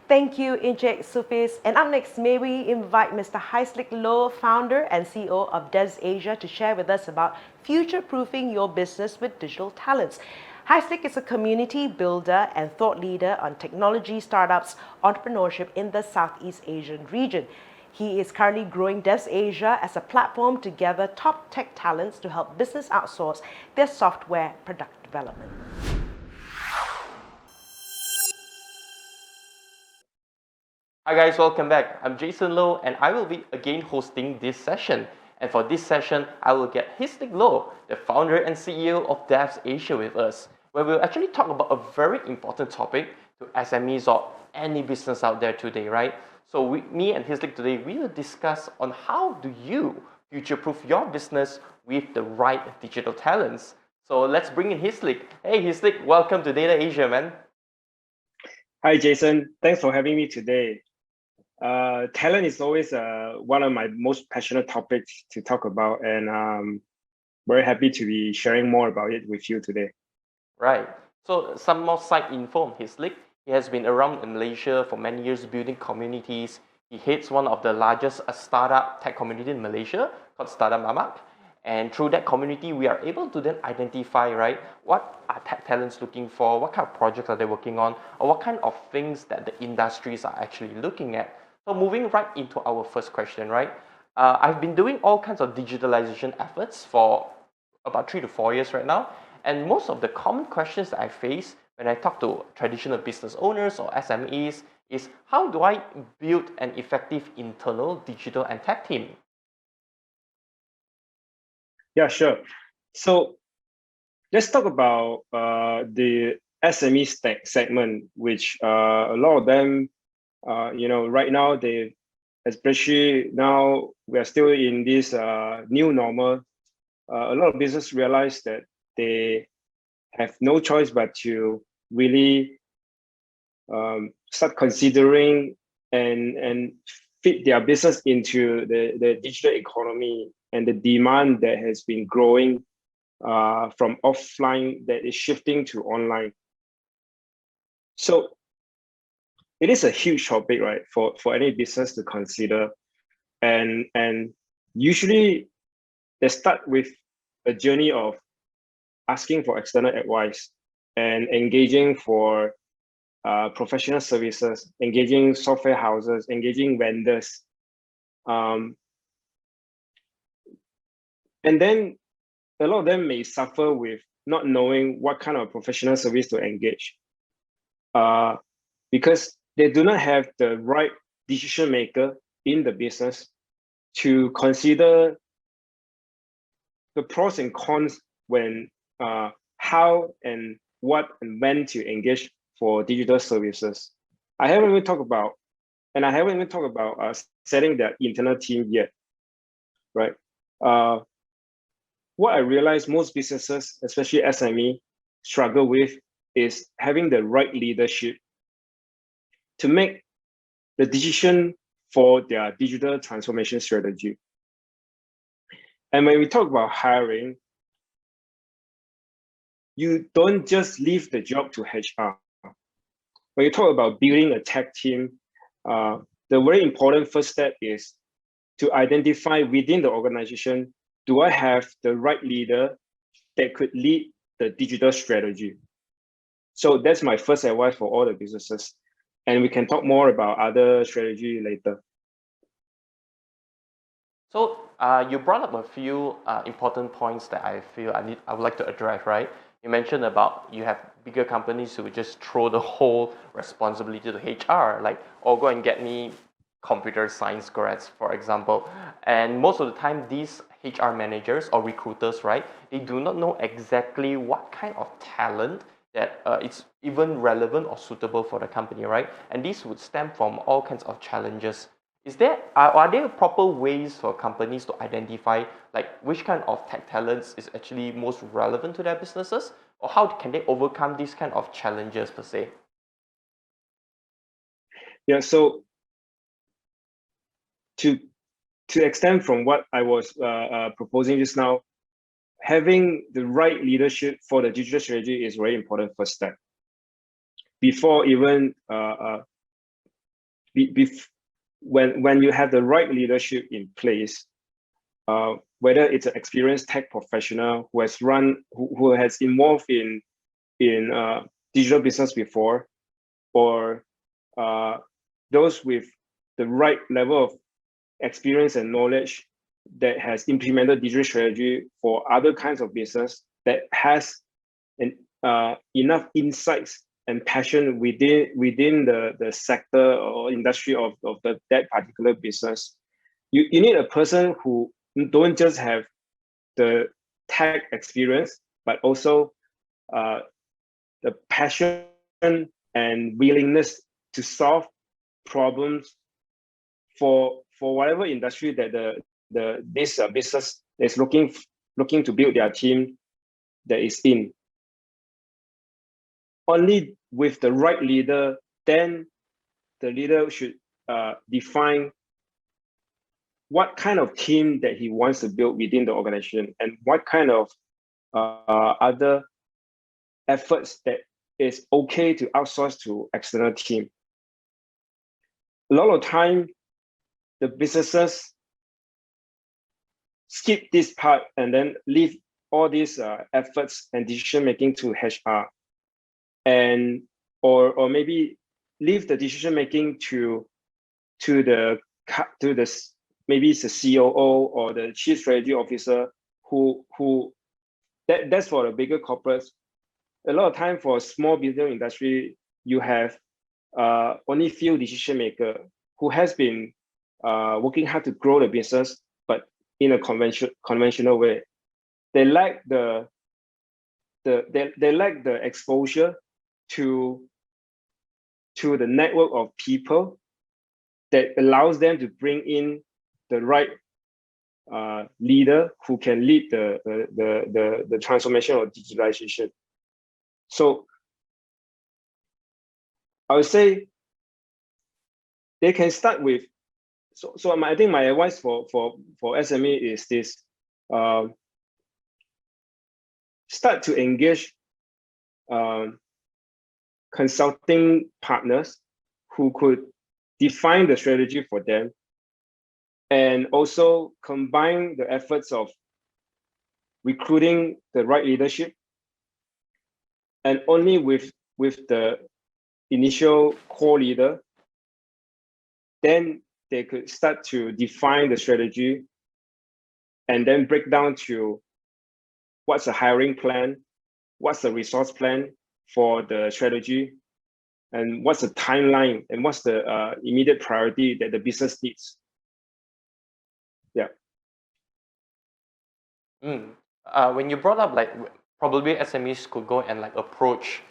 Thank you, Injek Sufis. And up next, may we invite Mr. Heislik Loh, founder and CEO of Des Asia, to share with us about future-proofing your business with digital talents. Heislik is a community builder and thought leader on technology, startups, entrepreneurship in the Southeast Asian region. He is currently growing Des Asia as a platform to gather top tech talents to help business outsource their software product development. Hi guys, welcome back. I'm Jason Loh and I will be again hosting this session. And for this session, I will get Heislik Loh, the founder and CEO of Devs Asia with us, where we'll actually talk about a very important topic to SMEs or any business out there today, right? So me and Heislik today, we will discuss on how do you future-proof your business with the right digital talents. So let's bring in Heislik. Hey Heislik, welcome to Data Asia, man. Hi Jason, thanks for having me today. Talent is always one of my most passionate topics to talk about, and I'm very happy to be sharing more about it with you today. Right. So some more side info on Heislik. He has been around in Malaysia for many years building communities. He heads one of the largest startup tech community in Malaysia called Startup Mamak. And through that community, we are able to then identify, right, what are tech talents looking for, what kind of projects are they working on, or what kind of things that the industries are actually looking at. So moving right into our first question, right? I've been doing all kinds of digitalization efforts for about 3 to 4 years right now. And most of the common questions that I face when I talk to traditional business owners or SMEs is how do I build an effective internal digital and tech team? Yeah, sure. So let's talk about the SME segment, which a lot of them, right now especially now we are still in this new normal. A lot of business realize that they have no choice but to really start considering and fit their business into the digital economy and the demand that has been growing from offline that is shifting to online. So it is a huge topic, right, for any business to consider. And usually they start with a journey of asking for external advice and engaging for professional services, engaging software houses, engaging vendors. And then a lot of them may suffer with not knowing what kind of professional service to engage because they do not have the right decision maker in the business to consider the pros and cons when how and what and when to engage for digital services. I haven't even talked about setting that internal team yet, right? What I realize most businesses, especially SME, struggle with is having the right leadership to make the decision for their digital transformation strategy. And when we talk about hiring, you don't just leave the job to HR. When you talk about building a tech team, the very important first step is to identify within the organization, do I have the right leader that could lead the digital strategy? So that's my first advice for all the businesses. And we can talk more about other strategy later. So you brought up a few important points that I feel I would like to address, right? You mentioned about you have bigger companies who would just throw the whole responsibility to HR, like, oh, go and get me computer science grads, for example. And most of the time, these HR managers or recruiters, right, they do not know exactly what kind of talent that it's even relevant or suitable for the company, right? And this would stem from all kinds of challenges. Are there proper ways for companies to identify like which kind of tech talents is actually most relevant to their businesses, or how can they overcome these kind of challenges per se? Yeah, so to extend from what I was proposing just now, having the right leadership for the digital strategy is very important first step. Before even when you have the right leadership in place, whether it's an experienced tech professional who has who has involved in digital business before, or those with the right level of experience and knowledge that has implemented digital strategy for other kinds of business, that has enough insights and passion within the sector or industry of that particular business. You need a person who don't just have the tech experience, but also the passion and willingness to solve problems for whatever industry that this business is looking to build their team that is in. Only with the right leader, then the leader should define what kind of team that he wants to build within the organization, and what kind of other efforts that is okay to outsource to external team. A lot of time, the businesses skip this part and then leave all these efforts and decision making to HR, and or maybe leave the decision making to the maybe it's the COO or the chief strategy officer, who that's for the bigger corporates. A lot of time for small business industry, you have only few decision maker who has been working hard to grow the business, but in a conventional way. They lack the exposure to the network of people that allows them to bring in the right leader who can lead the transformation or digitalization. So I would say they can start with. So I think my advice for SME is this: start to engage consulting partners who could define the strategy for them, and also combine the efforts of recruiting the right leadership, and only with the initial core leader, then they could start to define the strategy, and then break down to what's the hiring plan, what's the resource plan for the strategy, and what's the timeline, and what's the immediate priority that the business needs. Yeah. When you brought up like probably SMEs could go and like approach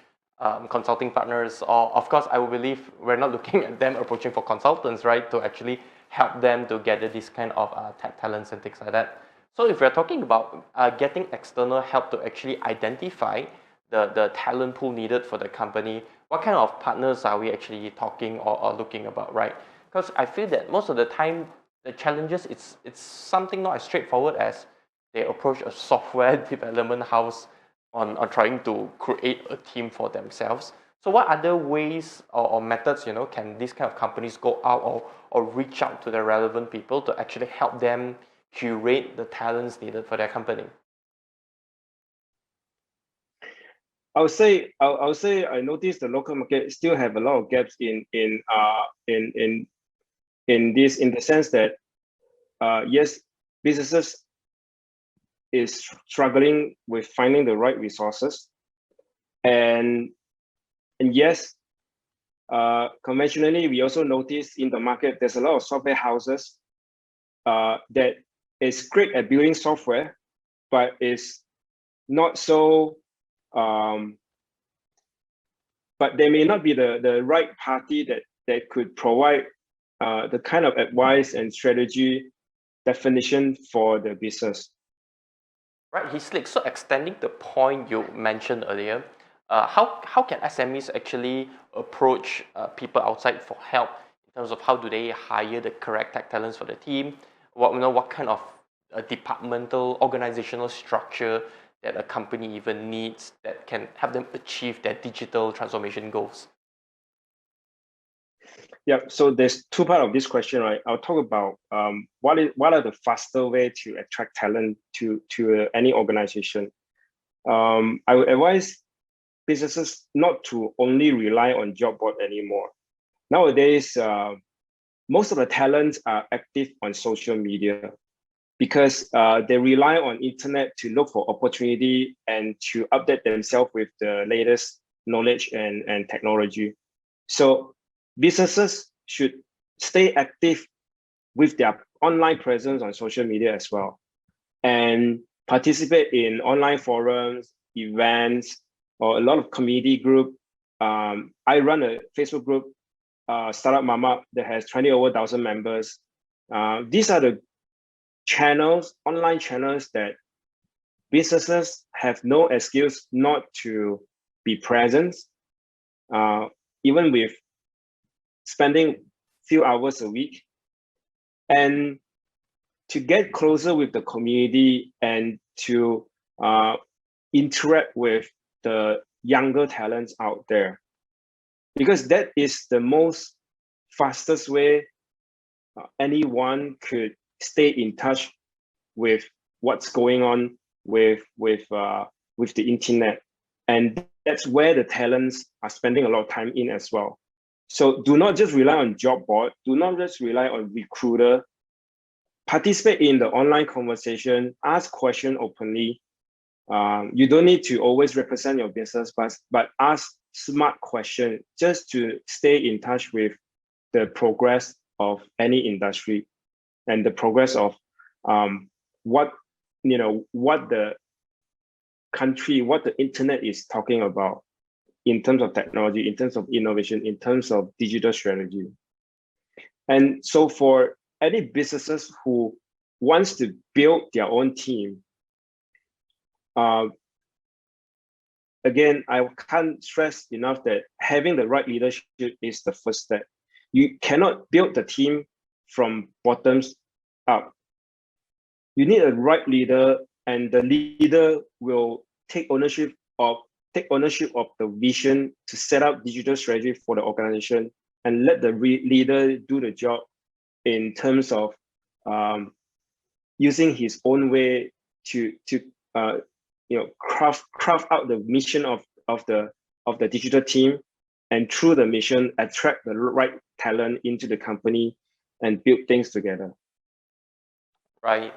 consulting partners, or of course I would believe we're not looking at them approaching for consultants, right, to actually help them to gather this kind of tech talents and things like that. So if we're talking about getting external help to actually identify the talent pool needed for the company, what kind of partners are we actually talking or looking about, right? Because I feel that most of the time the challenges, it's something not as straightforward as they approach a software development house on trying to create a team for themselves. So what other ways or methods, can these kind of companies go out or reach out to the relevant people to actually help them curate the talents needed for their company? I would say I noticed the local market still have a lot of gaps in this, in the sense that yes, businesses is struggling with finding the right resources, and yes, conventionally we also notice in the market there's a lot of software houses that is great at building software, but is not so but they may not be the right party that could provide the kind of advice and strategy definition for the business. Right, Slick. So extending the point you mentioned earlier, how can SMEs actually approach people outside for help in terms of how do they hire the correct tech talents for the team? What kind of departmental organizational structure that a company even needs that can help them achieve their digital transformation goals? Yeah, so there's two part of this question, right? I'll talk about what are the faster way to attract talent to any organization. I would advise businesses not to only rely on job board anymore. Nowadays, most of the talents are active on social media because they rely on internet to look for opportunity and to update themselves with the latest knowledge and technology. So businesses should stay active with their online presence on social media as well and participate in online forums, events, or a lot of community group. I run a Facebook group, Startup Mama, that has 20 over 1,000 members. These are the channels, online channels that businesses have no excuse not to be present, even with spending few hours a week, and to get closer with the community and to interact with the younger talents out there, because that is the most fastest way anyone could stay in touch with what's going on with the internet, and that's where the talents are spending a lot of time in as well. So do not just rely on job board, do not just rely on recruiter. Participate in the online conversation, ask question openly. You don't need to always represent your business, but ask smart question just to stay in touch with the progress of any industry and the progress of what the country, what the internet is talking about in terms of technology, in terms of innovation, in terms of digital strategy. And so for any businesses who wants to build their own team, again, I can't stress enough that having the right leadership is the first step. You cannot build the team from bottoms up. You need a right leader, and the leader will take ownership of the vision to set up digital strategy for the organization, and let the leader do the job in terms of using his own way to craft out the mission of the digital team, and through the mission attract the right talent into the company and build things together. Right.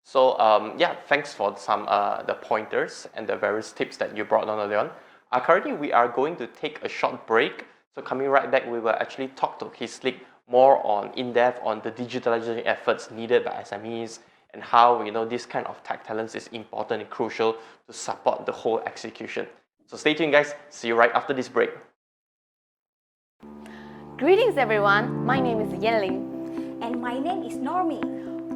So yeah, thanks for some the pointers and the various tips that you brought on earlier on. Currently, we are going to take a short break. So coming right back, we will actually talk to Hislik more on in-depth on the digitalization efforts needed by SMEs and how this kind of tech talents is important and crucial to support the whole execution. So stay tuned, guys. See you right after this break. Greetings everyone, my name is Yenling. And my name is Normie.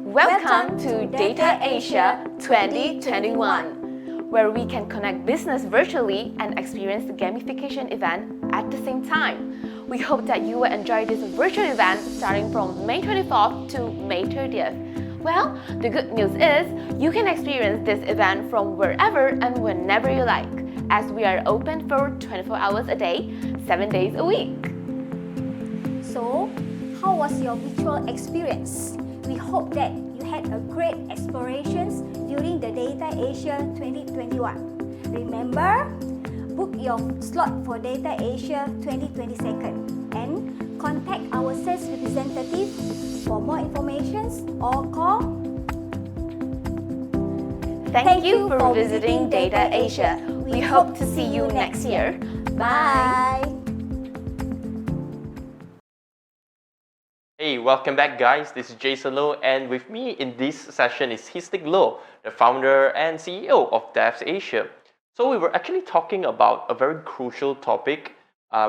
Welcome to Data Asia 2021, where we can connect business virtually and experience the gamification event at the same time. We hope that you will enjoy this virtual event starting from May 24th to May 30th. Well, the good news is you can experience this event from wherever and whenever you like, as we are open for 24 hours a day, 7 days a week. So, how was your virtual experience? We hope that you had a great explorations during the Data Asia 2021. Remember, book your slot for Data Asia 2022 and contact our sales representative for more information or call. Thank you for visiting Data Asia. We hope to see you next year. Bye. Hey, welcome back, guys. This is Jason Low, and with me in this session is Hislik Low, the founder and CEO of Devs Asia. So we were actually talking about a very crucial topic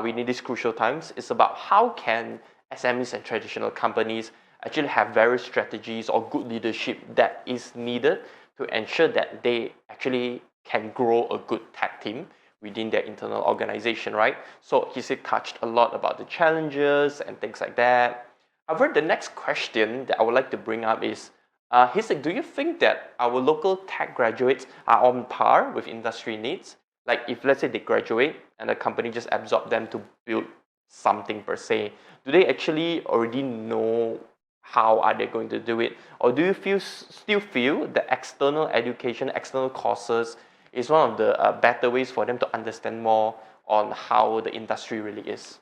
within these crucial times. It's about how can SMEs and traditional companies actually have various strategies or good leadership that is needed to ensure that they actually can grow a good tech team within their internal organization, right? So Hislik touched a lot about the challenges and things like that. However, the next question that I would like to bring up is, Hislik, do you think that our local tech graduates are on par with industry needs? Like if let's say they graduate and the company just absorb them to build something per se? Do they actually already know how are they going to do it, or do you still feel that external education, external courses is one of the better ways for them to understand more on how the industry really is?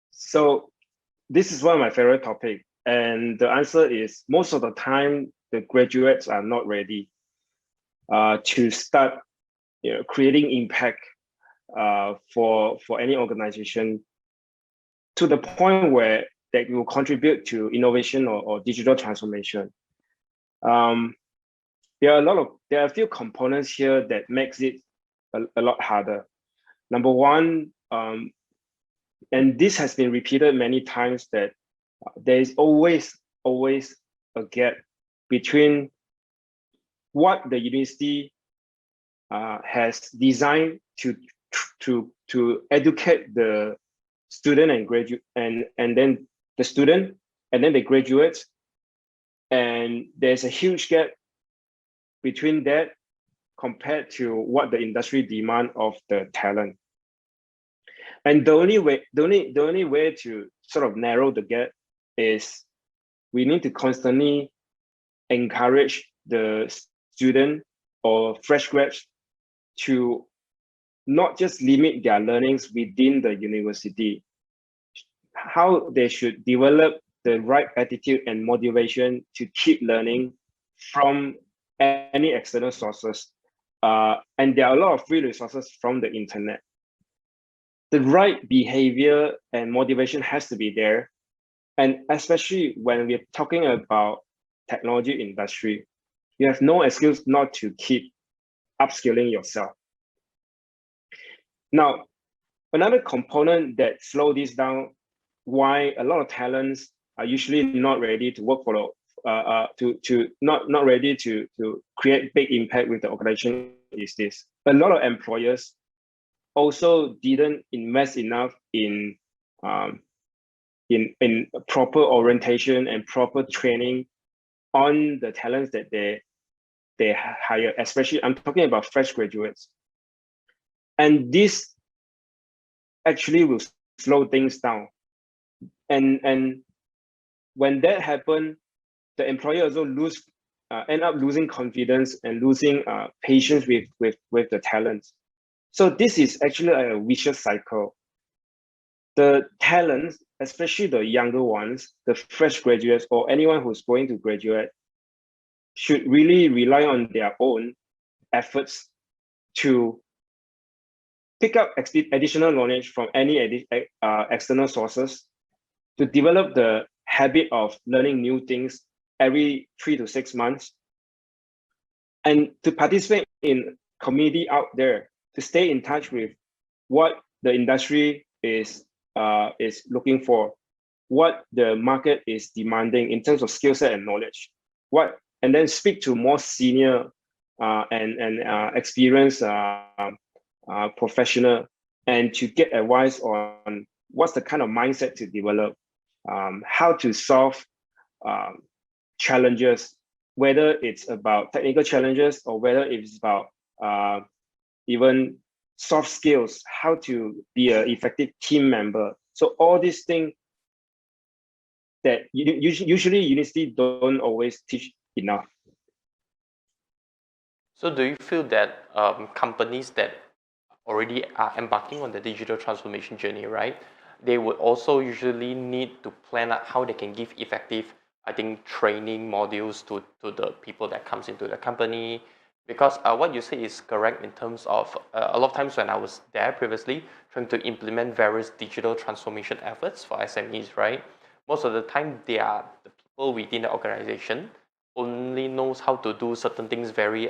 So this is one of my favorite topics, and the answer is most of the time the graduates are not ready to start, creating impact for any organization to the point where that will contribute to innovation or digital transformation. There are a few components here that makes it a lot harder. Number one, and this has been repeated many times, that there is always a gap between what the university has designed to educate the student and graduate and then the student and then the graduates, and there's a huge gap between that compared to what the industry demand of the talent. And the only way to sort of narrow the gap is we need to constantly encourage the student or fresh grads to not just limit their learnings within the university, how they should develop the right attitude and motivation to keep learning from any external sources. And there are a lot of free resources from the internet. The right behavior and motivation has to be there. And especially when we're talking about technology industry, you have no excuse not to keep upskilling yourself. Now, another component that slows this down, why a lot of talents are usually not ready to work for not ready to create big impact with the organization, is this: a lot of employers also didn't invest enough in proper orientation and proper training on the talents that they hire. Especially, I'm talking about fresh graduates, and this actually will slow things down. And when that happens, the employer also end up losing confidence and losing patience with the talents. So this is actually a vicious cycle. The talents, especially the younger ones, the fresh graduates or anyone who's going to graduate, should really rely on their own efforts to pick up additional knowledge from any external sources, to develop the habit of learning new things every 3 to 6 months, and to participate in community out there, to stay in touch with what the industry is looking for, what the market is demanding in terms of skill set and knowledge, and then speak to more senior and experienced professional, and to get advice on what's the kind of mindset to develop, how to solve challenges, whether it's about technical challenges or whether it's about even soft skills, how to be an effective team member. So all these things that usually university don't always teach enough. So do you feel that companies that already are embarking on the digital transformation journey, right, they would also usually need to plan out how they can give effective, I think, training modules to the people that comes into the company? Because what you say is correct in terms of a lot of times when I was there previously trying to implement various digital transformation efforts for SMEs, right, most of the time they are the people within the organization only knows how to do certain things very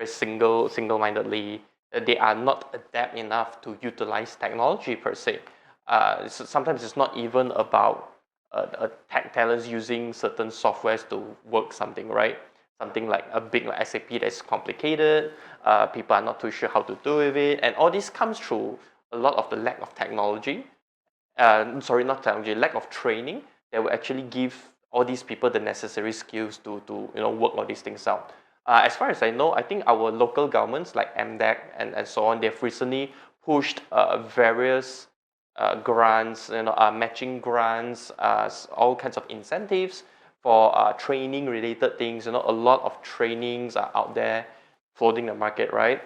single-mindedly. They are not adept enough to utilize technology per se. Sometimes it's not even about a tech talents using certain softwares to work something, right? Something like a big like SAP that's complicated. People are not too sure how to do with it, and all this comes through a lot of the lack of technology. Not technology, lack of training that will actually give all these people the necessary skills to work all these things out. As far as I know, I think our local governments like MDEC and so on, they've recently pushed various grants, matching grants, all kinds of incentives for training related things. A lot of trainings are out there flooding the market, right?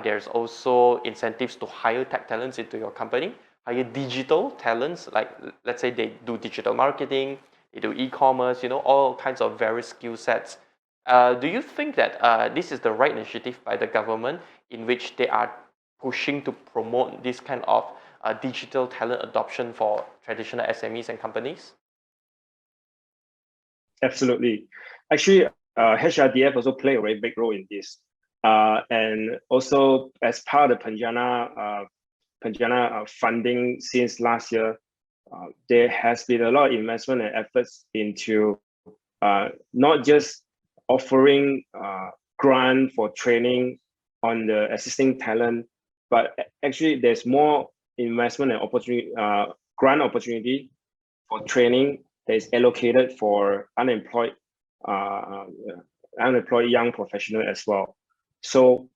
There's also incentives to hire tech talents into your company, hire digital talents, like let's say they do digital marketing, they do e-commerce, all kinds of various skill sets. Do you think that this is the right initiative by the government in which they are pushing to promote this kind of digital talent adoption for traditional SMEs and companies? Absolutely. Actually, HRDF also play a very big role in this. And also as part of Penjana funding since last year, there has been a lot of investment and efforts into not just offering grant for training on the existing talent, but actually there's more investment and opportunity, grant opportunity for training that is allocated for unemployed young professional as well. So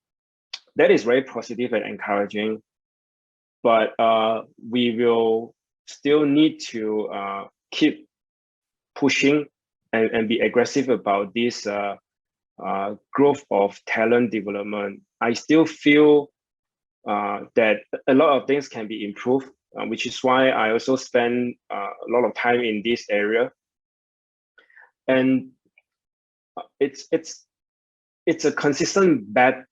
that is very positive and encouraging. But we will still need to keep pushing and be aggressive about this growth of talent development. I still feel that a lot of things can be improved, which is why I also spend a lot of time in this area. And it's a consistent better,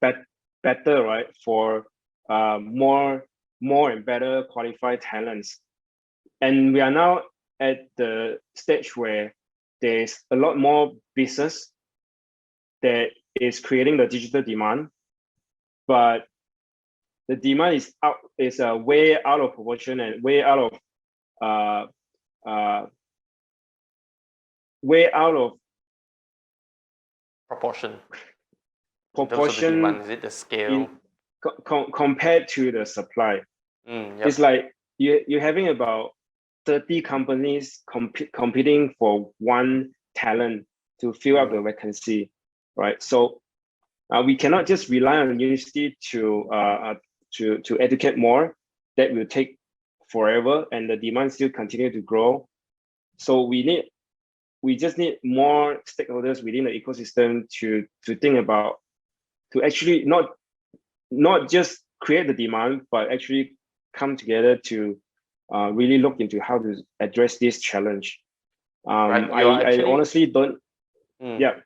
right, for more and better qualified talents. And we are now at the stage where there's a lot more business that is creating the digital demand, but the demand is way out of proportion and way out of Proportion. proportion. In terms of the demand, is it the scale? Compared to the supply. Yep. It's like you're having about 30 companies competing for one talent to fill up the vacancy, right? So we cannot just rely on the university to educate more. That will take forever, and the demand still continue to grow. So we just need more stakeholders within the ecosystem to think about, to actually not just create the demand, but actually come together to really look into how to address this challenge. Right. I honestly don't. Yeah.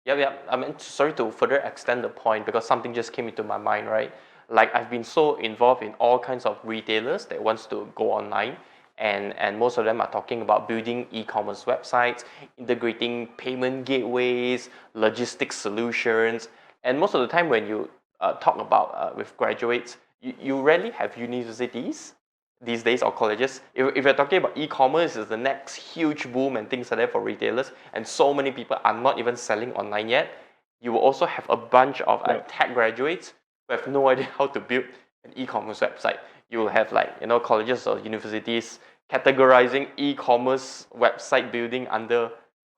Yeah. I mean, sorry to further extend the point, because something just came into my mind, right? Like, I've been so involved in all kinds of retailers that wants to go online, and most of them are talking about building e-commerce websites, integrating payment gateways, logistics solutions. And most of the time when you talk about with graduates, you rarely have universities these days or colleges. If you're talking about e-commerce is the next huge boom and things like that for retailers, and so many people are not even selling online yet, you will also have a bunch of tech graduates who have no idea how to build an e-commerce website. You will have colleges or universities categorizing e-commerce website building under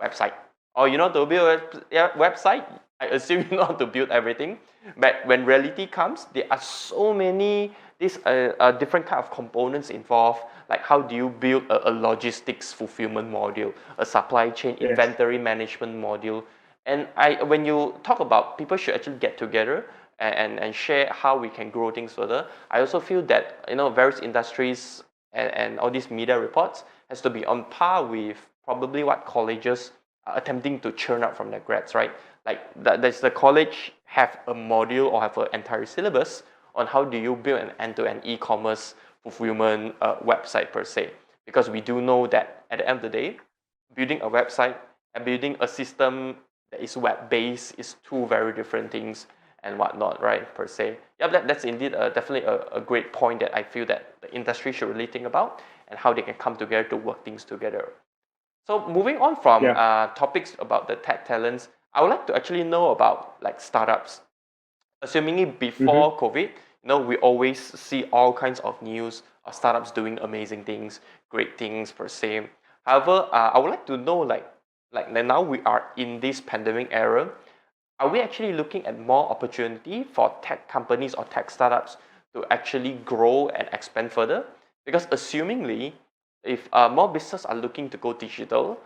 website. Or to build a website, I assume you know how to build everything. But when reality comes, there are so many different kind of components involved. Like, how do you build a logistics fulfillment module, a supply chain inventory management module? And when you talk about people should actually get together and share how we can grow things further, I also feel that various industries and all these media reports has to be on par with probably what colleges are attempting to churn out from their grads, right? Like, does the college have a module or have an entire syllabus on how do you build an end-to-end e-commerce fulfillment website per se? Because we do know that at the end of the day, building a website and building a system that is web-based is two very different things and whatnot, right, per se. Yeah, that's indeed definitely a great point that I feel that the industry should really think about, and how they can come together to work things together. So moving on from topics about the tech talents, I would like to actually know about like startups. Assuming before COVID, we always see all kinds of news of startups doing amazing things, great things per se. However, I would like to know like now we are in this pandemic era, are we actually looking at more opportunity for tech companies or tech startups to actually grow and expand further? Because assumingly, if more businesses are looking to go digital,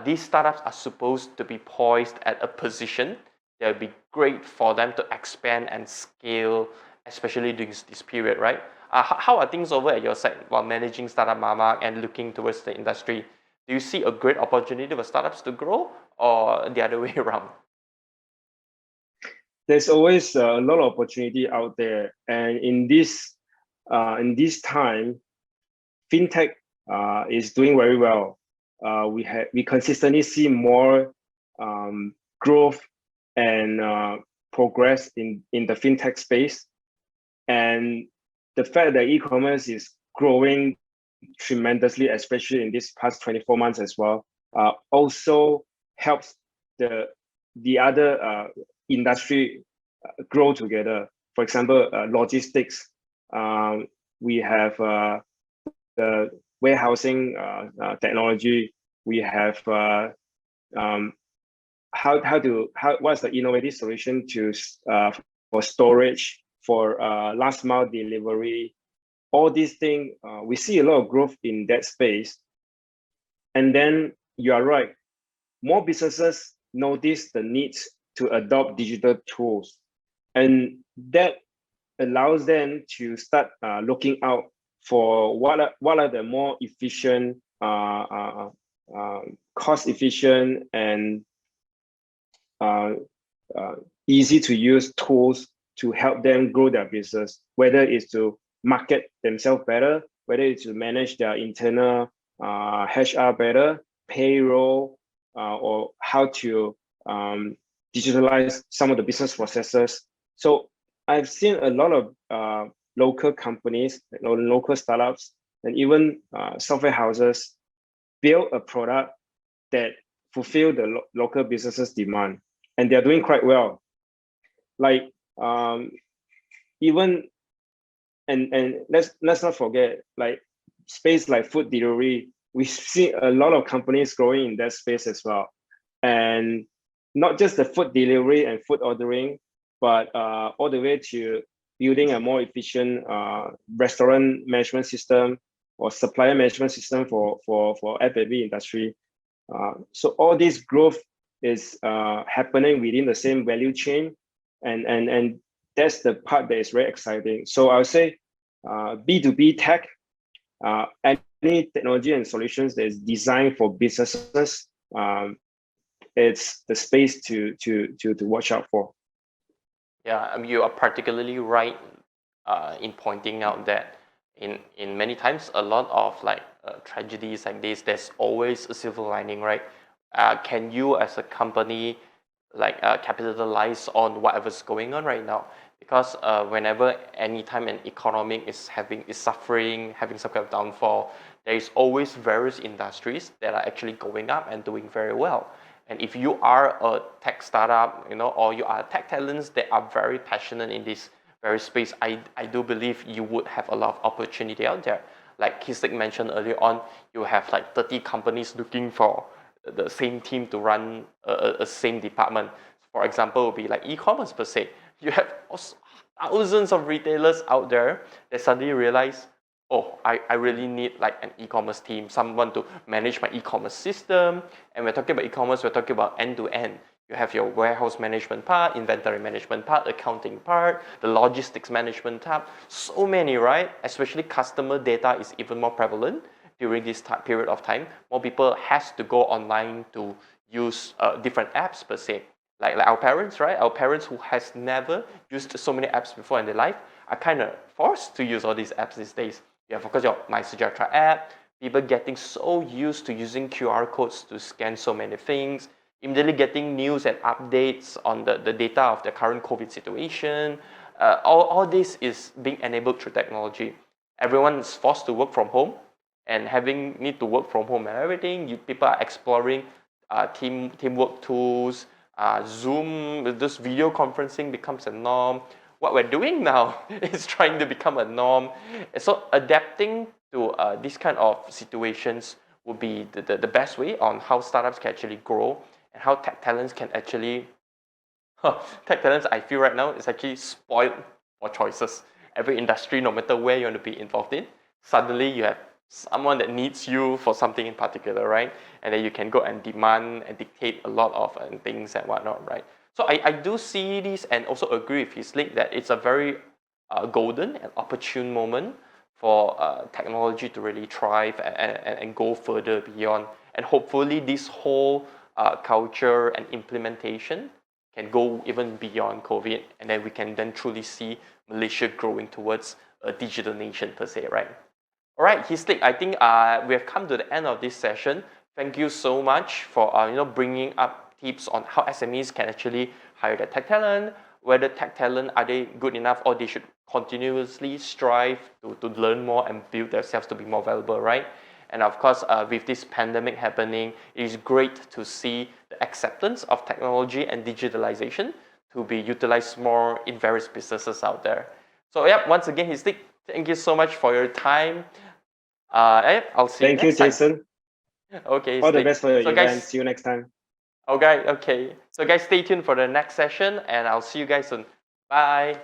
these startups are supposed to be poised at a position that would be great for them to expand and scale, especially during this period, right? How are things over at your side while managing Startup Mama and looking towards the industry? Do you see a great opportunity for startups to grow, or the other way around? There's always a lot of opportunity out there, and in this time, fintech is doing very well. We consistently see more growth and progress in the fintech space, and the fact that e-commerce is growing tremendously, especially in this past 24 months as well, also helps the other industry grow together. For example, logistics. We have the warehousing technology. We have what's the innovative solution to for storage, for last mile delivery. All these things, we see a lot of growth in that space. And then you are right, more businesses notice the need to adopt digital tools, and that allows them to start looking out for what are the more efficient, cost efficient, and easy to use tools to help them grow their business, whether it's to market themselves better, whether it's to manage their internal HR better, payroll, or how to digitalize some of the business processes. So I've seen a lot of local companies, local startups, and even software houses build a product that fulfill the local businesses' demand, and they're doing quite well. Like even and let's not forget, like space like food delivery, we see a lot of companies growing in that space as well, and not just the food delivery and food ordering, but all the way to building a more efficient restaurant management system or supplier management system for F&B industry. So all this growth is happening within the same value chain, and that's the part that is very exciting. So I would say B2B tech, any technology and solutions that is designed for businesses, it's the space to watch out for. Yeah, you are particularly right in pointing out that in many times a lot of tragedies like this, there's always a silver lining, right? Can you as a company capitalize on whatever's going on right now? Because whenever anytime an economy is suffering, having some kind of downfall, there is always various industries that are actually going up and doing very well. And if you are a tech startup, or you are tech talents that are very passionate in this very space, I do believe you would have a lot of opportunity out there. Like Kislik mentioned earlier on, you have 30 companies looking for the same team to run a same department. For example, it would be like e-commerce per se. You have thousands of retailers out there that suddenly realize, oh, I really need an e-commerce team, someone to manage my e-commerce system. And we're talking about e-commerce, we're talking about end-to-end. You have your warehouse management part, inventory management part, accounting part, the logistics management part. So many, right? Especially customer data is even more prevalent during this period of time. More people has to go online to use different apps per se. Like our parents, right? Our parents who has never used so many apps before in their life are kind of forced to use all these apps these days. You have, of course, your MySejahtera app. People getting so used to using QR codes to scan so many things. Immediately getting news and updates on the data of the current COVID situation. All this is being enabled through technology. Everyone is forced to work from home, and need to work from home and everything. People are exploring teamwork tools. Zoom, this video conferencing becomes a norm. What we're doing now is trying to become a norm. So adapting to these kind of situations would be the best way on how startups can actually grow, and how tech talents can actually tech talents, I feel right now, is actually spoiled for choices. every industry, no matter where you want to be involved in, suddenly you have someone that needs you for something in particular, right? And then you can go and demand and dictate a lot of things and whatnot, right? So I do see this and also agree with his link that it's a very golden and opportune moment for technology to really thrive and go further beyond. And hopefully this whole culture and implementation can go even beyond COVID, and then we can then truly see Malaysia growing towards a digital nation per se, right? All right, Hislik, I think we have come to the end of this session. Thank you so much for bringing up tips on how SMEs can actually hire their tech talent, whether tech talent are they good enough or they should continuously strive to learn more and build themselves to be more valuable, right? And of course, with this pandemic happening, it is great to see the acceptance of technology and digitalization to be utilized more in various businesses out there. So yeah, once again, Hislik, thank you so much for your time. I'll see you Thank you, next time. Jason. Okay. All the best for your so event. guys, See you next time. okay. So guys, stay tuned for the next session, and I'll see you guys soon. Bye.